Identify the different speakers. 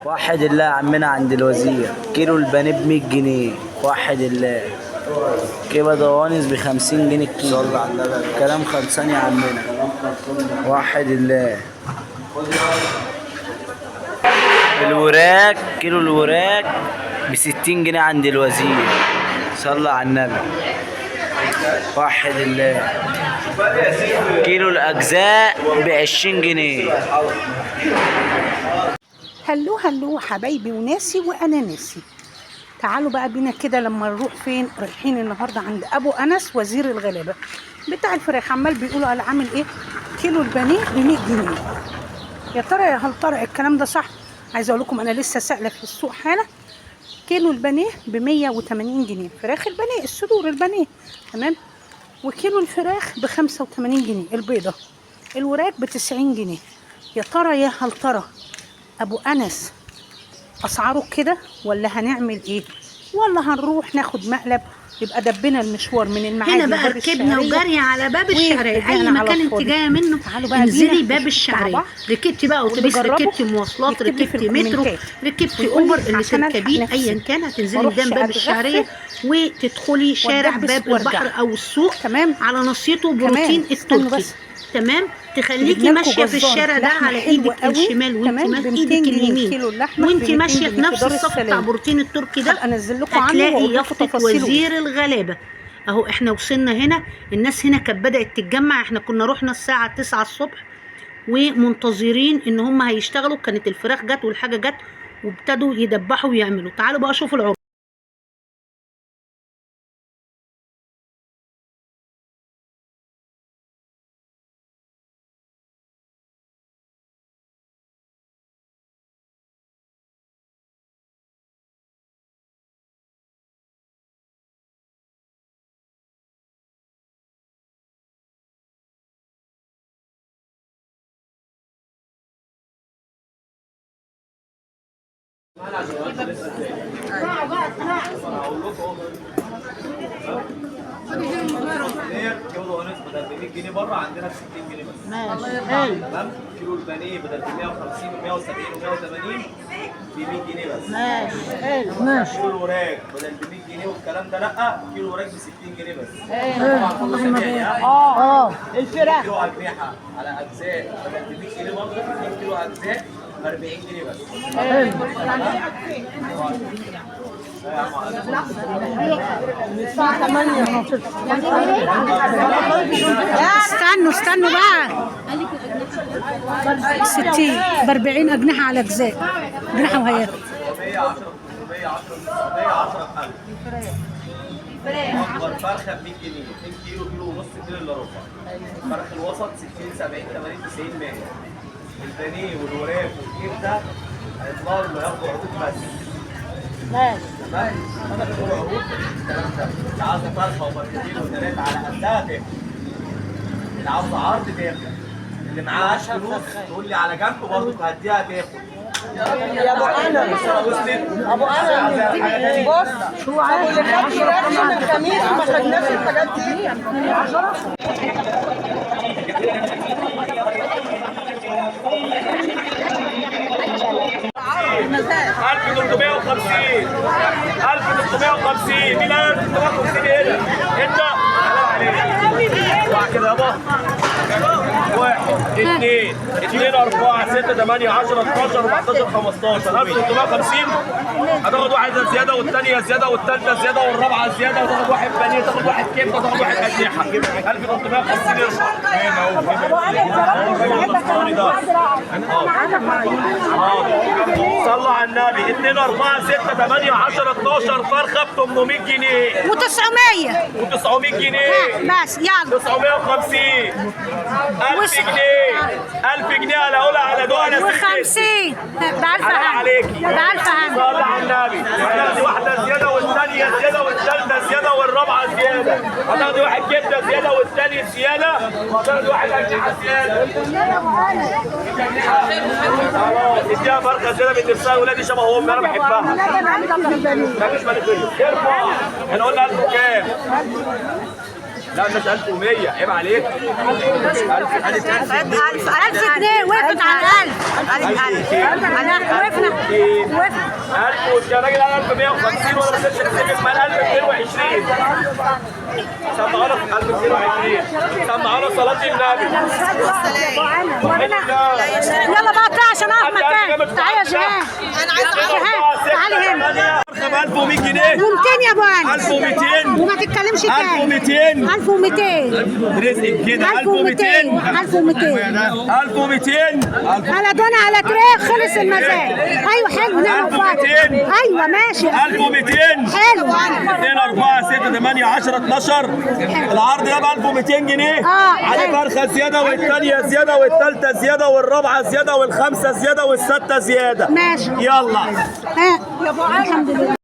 Speaker 1: وحد الله عمنا عند الوزير، كيلو البانيه ب100 جنيه. وحد الله. كيبه ضوانس ب50 جنيه الكيلو. صلى على النبي. كلام خلصان يا عمنا. وحد الله. الوراك، كيلو الوراك ب60 جنيه عند الوزير. صلى على النبي. وحد الله. كيلو الأجزاء ب20 جنيه.
Speaker 2: هلو هلو حبايبي وناسي وانا ناسي. تعالوا بقى بينا كده لما نروح فين. رايحين النهارده عند ابو انس وزير الغلابه بتاع الفراخ. عمال بيقولوا على عامل ايه كيلو البانيه ب100 جنيه. يا ترى يا هل ترى الكلام ده صح؟ عايزه اقول لكم انا لسه سائله في السوق حالا. كيلو البانيه ب180 جنيه. فراخ البانيه الصدور البانيه تمام. وكيلو الفراخ ب85 جنيه البيضه. الوراك ب90 جنيه. يا ترى يا هل ترى ابو انس اسعاره كده ولا هنعمل ايه؟ ولا هنروح ناخد مقلب يبقى دبنا المشوار من المعادي
Speaker 3: هنا بقى ركبنا وجري على باب الشعريه. اي مكان انت جايه منه انزلي باب الشعريه. ركبتي بقى اتوبيس، ركبتي مواصلات، ركبتي مترو، ركبتي اوبر، اللي تركبيه ايا كان هتنزلي قدام باب الشعريه وتدخلي شارع باب البحر او السوق تمام على نصيته بروتين التركي تمام. تخليكي ماشيه في الشارع ده على ايدك الشمال وانت ايدك اليمين وانت ماشيه في نفس الصف بتاع بروتين التركي ده هتلاقي يافطه وزير الغلابه. اهو احنا وصلنا هنا. الناس هنا كانت بدات تتجمع. احنا كنا رحنا الساعه 9 الصبح ومنتظرين ان هم هيشتغلوا. كانت الفراخ جت والحاجه جت وابتدوا يدبحوا ويعملوا. تعالوا بقى شوفوا العرض.
Speaker 4: كيلو ونص بدل ب100 جنيه بره عندنا ب 60 جنيه بس.
Speaker 3: ماشي.
Speaker 4: تمام. كيلو البانيه بدل ب 150 و170 و180 ب 100 جنيه بس.
Speaker 3: ماشي.
Speaker 4: كيلو الوراك بدل ب 100 جنيه والكلام ده لا، كيلو وراك ب 60 جنيه بس.
Speaker 3: اللهم بارك. الفراخ
Speaker 4: كيلو اجنحه على اجزاء بدل ب 100 جنيه برضه 2 كيلو اجزاء ب 40 جنيه بس.
Speaker 2: استنوا بقى. 60 ب40 اجنحه على اجزاء. اجنحه وهي
Speaker 4: 110 اكبر فرخه ب 100 جنيه 2 كيلو كيلو ونص كيلو الا ربع. الفرخ الوسط 60 70 80 90 100. البانيه والوراك والكبده هيطلعوا اللي ياخدوا عروض بس.
Speaker 3: ماشي.
Speaker 4: تمام. انا بقول عروض الكلام ده. اللي عاوزه فرخه وفرختين وثلاثه على قدها تاكل. اللي عاوزه عرض تاكل. اللي معاهاش فلوس تقول لي على جنب برضه هديها تاكل.
Speaker 5: يا ابو انس ابو انس بص شو عايز اللي خد فراخ يوم الخميس ما خدناش الحاجات دي.
Speaker 4: 1350 1350 مين 1350 هنا؟ انت عليك كده يابا. 1 2 2 4 6 8 10 12 14 15 1350. هتاخد واحده زياده والثانيه زياده والثالثه زياده والرابعه زياده وتاخد واحد بانيه تاخد واحد كبده تاخد واحد اجنحه. 1350 يرجع. هنا اهو. صلوا على النبي. 2 4 6 8 10 12 فرخه ب 800 جنيه
Speaker 2: و900
Speaker 4: و900 جنيه
Speaker 2: بس. يلا
Speaker 4: 950 1000 جنيه 1000 جنيه على اولى على دول انا
Speaker 2: و50 بعرف
Speaker 4: عليكي.
Speaker 2: بعرف
Speaker 4: صلي على النبي. هتاخدي واحده زياده والثانيه زياده والثالثه زياده والرابعه زياده. هتاخدي واحد كبده زياده والثاني زياده وهتاخدي واحد اجنحه زياده. خلاص اديها فرخه زياده من نفسها. ولادي شبه امي انا بحبها. مفيش مالكيه. ارفع. احنا قلنا 1000 كام؟ لا مش 1100 عيب عليك. 1000
Speaker 3: جنيه وقفت على 1000
Speaker 4: يا راجل انا 1150 ولا بسيبش اسمك ما 1220. سمعونا 1220 سمعونا صلاة النبي.
Speaker 3: يلا بقى اطلع عشان اقف مكان. تعالى يا جهاد.
Speaker 5: انا عايزه
Speaker 3: تعالي هنا.
Speaker 4: 1100 جنيه
Speaker 3: و200 يا ابو انا
Speaker 4: 1200
Speaker 3: وما تتكلمش تاني.
Speaker 4: 1200
Speaker 3: 1200
Speaker 4: رزق كده 1200
Speaker 3: على دون على تريق خلص المزاج. ايوه حلو نعم
Speaker 4: 1200
Speaker 3: ايوه ماشي
Speaker 4: 1200
Speaker 3: حلو
Speaker 4: 2 4 6 8 10 12 العرض ده ب 1200 جنيه. عليه فرخه زياده والثانيه زياده والثالثه زياده والرابعه زياده والخامسه زياده والسادسه زياده.
Speaker 3: ماشي
Speaker 4: يلا
Speaker 3: ها يا ابو الحمد لله.